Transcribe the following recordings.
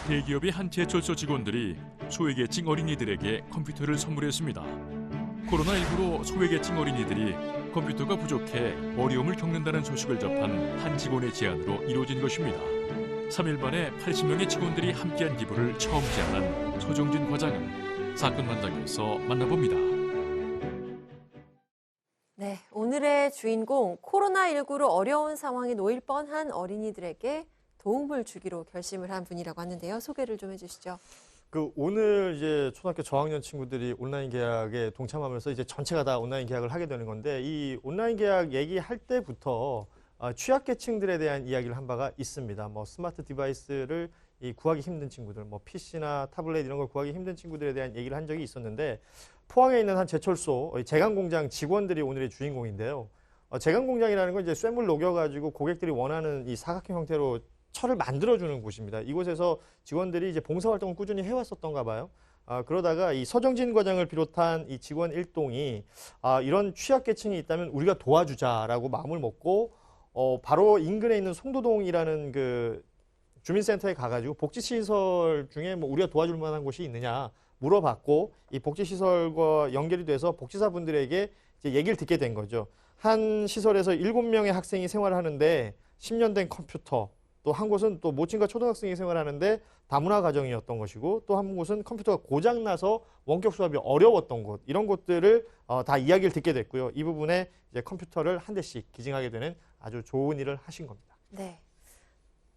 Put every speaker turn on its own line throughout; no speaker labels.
대기업의 한 제철소 직원들이 소외계층 어린이들에게 컴퓨터를 선물했습니다. 코로나19로 소외계층 어린이들이 컴퓨터가 부족해 어려움을 겪는다는 소식을 접한 한 직원의 제안으로 이루어진 것입니다. 3일 만에 80명의 직원들이 함께한 기부를 처음 제안한 서정진 과장을 사건 현장에서 만나봅니다.
네, 오늘의 주인공 코로나19로 어려운 상황에 놓일 뻔한 어린이들에게 도움을 주기로 결심을 한 분이라고 하는데요. 소개를 좀 해주시죠.
오늘 이제 초등학교 저학년 친구들이 온라인 계약에 동참하면서 이제 전체가 다 온라인 계약을 하게 되는 건데, 이 온라인 계약 얘기할 때부터 취약계층들에 대한 이야기를 한 바가 있습니다. 뭐 스마트 디바이스를 구하기 힘든 친구들, 뭐 PC나 타블렛 이런 걸 구하기 힘든 친구들에 대한 얘기를 한 적이 있었는데, 포항에 있는 한 제철소 제강공장 직원들이 오늘의 주인공인데요. 제강공장이라는 건 이제 쇠물 녹여가지고 고객들이 원하는 이 사각형 형태로 철을 만들어주는 곳입니다. 이곳에서 직원들이 이제 봉사활동을 꾸준히 해왔었던가 봐요. 그러다가 이 서정진 과장을 비롯한 이 직원 일동이 이런 취약계층이 있다면 우리가 도와주자라고 마음을 먹고 바로 인근에 있는 송도동이라는 그 주민센터에 가가지고 복지시설 중에 뭐 우리가 도와줄 만한 곳이 있느냐 물어봤고, 이 복지시설과 연결이 돼서 복지사분들에게 이제 얘기를 듣게 된 거죠. 한 시설에서 7명의 학생이 생활하는데 10년 된 컴퓨터, 또 한 곳은 또 모친과 초등학생이 생활하는데 다문화 가정이었던 것이고, 또 한 곳은 컴퓨터가 고장나서 원격 수업이 어려웠던 곳, 이런 곳들을 다 이야기를 듣게 됐고요. 이 부분에 이제 컴퓨터를 한 대씩 기증하게 되는 아주 좋은 일을 하신 겁니다.
네,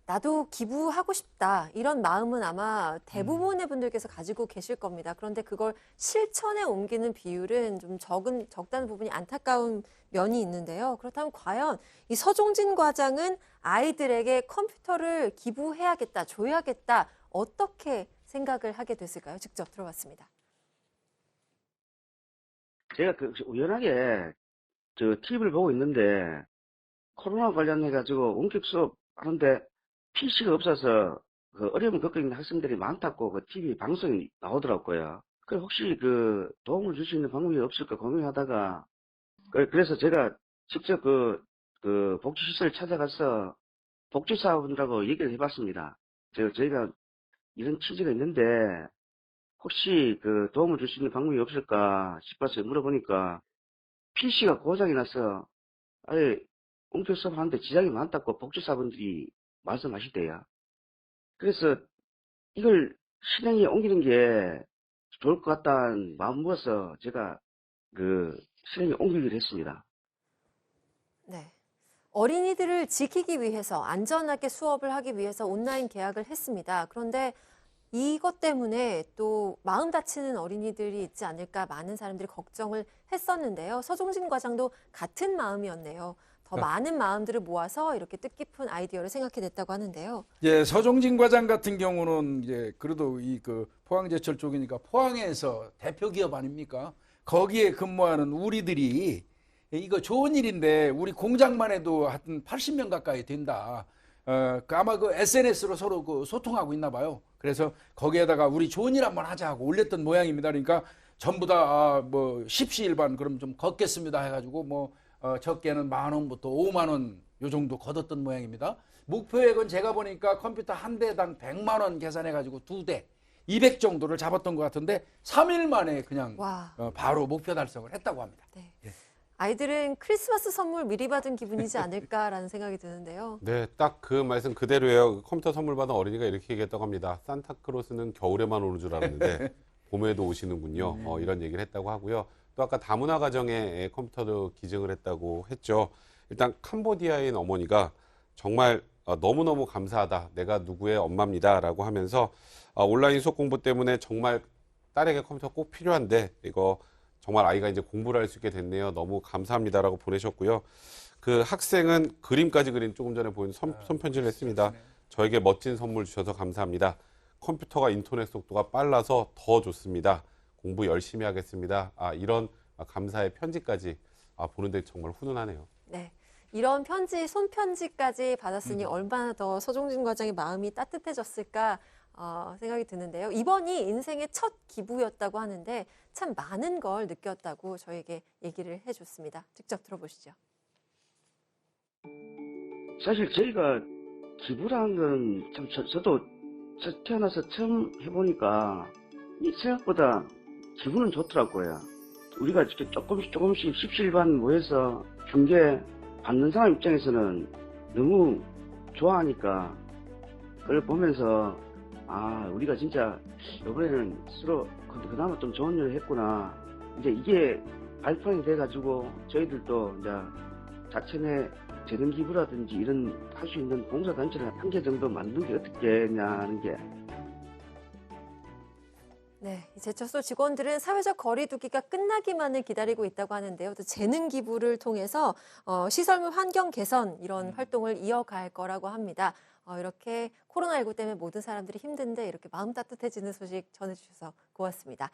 나도 기부하고 싶다 이런 마음은 아마 대부분의 분들께서 가지고 계실 겁니다. 그런데 그걸 실천에 옮기는 비율은 좀 적다는 부분이 안타까운 면이 있는데요. 그렇다면 과연 이 서종진 과장은 아이들에게 컴퓨터를 기부해야겠다, 줘야겠다, 어떻게 생각을 하게 됐을까요? 직접 들어봤습니다.
제가 우연하게 TV를 보고 있는데 코로나 관련해가지고 원격 수업 하는데 PC가 없어서 그 어려움을 겪고 있는 학생들이 많다고 그 TV 방송이 나오더라고요. 그 혹시 그 도움을 줄 수 있는 방법이 없을까 고민하다가 그래서 제가 직접 그 복지시설 찾아가서 복지사분들하고 얘기를 해봤습니다. 저희가 이런 취지가 있는데 혹시 그 도움을 줄 수 있는 방법이 없을까 싶어서 물어보니까 PC가 고장이 나서 아예 원격 수업 하는데 지장이 많다고 복지사분들이 말씀하시대요. 그래서 이걸 실행에 옮기는 게 좋을 것 같다는 마음 먹어서 제가 그 실행에 옮기기로 했습니다.
네. 어린이들을 지키기 위해서 안전하게 수업을 하기 위해서 온라인 계약을 했습니다. 그런데 이것 때문에 또 마음 다치는 어린이들이 있지 않을까 많은 사람들이 걱정을 했었는데요. 서종진 과장도 같은 마음이었네요. 더 많은 마음들을 모아서 이렇게 뜻깊은 아이디어를 생각해냈다고 하는데요.
예, 서종진 과장 같은 경우는 이제 그래도 그 포항제철 쪽이니까 포항에서 대표 기업 아닙니까? 거기에 근무하는 우리들이 이거 좋은 일인데 우리 공장만 해도 하여튼 80명 가까이 된다. 아마 그 SNS로 서로 그 소통하고 있나 봐요. 그래서 거기에다가 우리 좋은 일 한번 하자 하고 올렸던 모양입니다. 그러니까 전부 다 뭐 십시일반 그럼 좀 걷겠습니다 해가지고 뭐 적게는 10,000원부터 50,000원 요 정도 걷었던 모양입니다. 목표액은 제가 보니까 컴퓨터 한 대당 100만 원 계산해가지고 2대 200 정도를 잡았던 것 같은데 3일 만에 그냥 바로 목표 달성을 했다고 합니다.
네.
예.
아이들은 크리스마스 선물 미리 받은 기분이지 않을까라는 생각이 드는데요.
네, 딱 그 말씀 그대로예요. 컴퓨터 선물 받은 어린이가 이렇게 얘기했다고 합니다. 산타크로스는 겨울에만 오는 줄 알았는데 봄에도 오시는군요. 이런 얘기를 했다고 하고요. 또 아까 다문화 가정에 컴퓨터도 기증을 했다고 했죠. 일단 캄보디아인 어머니가 정말 너무너무 감사하다. 내가 누구의 엄마입니다라고 하면서 온라인 수업 공부 때문에 정말 딸에게 컴퓨터 꼭 필요한데 이거 정말 아이가 이제 공부를 할 수 있게 됐네요. 너무 감사합니다라고 보내셨고요. 그 학생은 그림까지 그린 조금 전에 보인 손편지를 했습니다. 저에게 멋진 선물 주셔서 감사합니다. 컴퓨터가 인터넷 속도가 빨라서 더 좋습니다. 공부 열심히 하겠습니다. 이런 감사의 편지까지 보는데 정말 훈훈하네요.
네. 이런 편지, 손편지까지 받았으니 얼마나 더 서종진 과장의 마음이 따뜻해졌을까 생각이 드는데요. 이번이 인생의 첫 기부였다고 하는데 참 많은 걸 느꼈다고 저에게 얘기를 해줬습니다. 직접 들어보시죠.
사실 저희가 기부라는 건 참 저도 태어나서 처음 해보니까 이 생각보다 기분은 좋더라고요. 우리가 이렇게 조금씩 십시일반 모여서 중계 받는 사람 입장에서는 너무 좋아하니까 그걸 보면서 아 우리가 진짜 이번에는 스스로 그나마 좀 좋은 일을 했구나. 이제 이게 발판이 돼가지고 저희들도 이제 자체 내 재능 기부라든지 이런 할 수 있는 봉사단체를 한 개 정도 만든 게 어떻겠냐는 게.
네, 이 제철소 직원들은 사회적 거리두기가 끝나기만을 기다리고 있다고 하는데요. 또 재능 기부를 통해서 시설물 환경 개선 이런 활동을 이어갈 거라고 합니다. 이렇게 코로나19 때문에 모든 사람들이 힘든데 이렇게 마음 따뜻해지는 소식 전해주셔서 고맙습니다.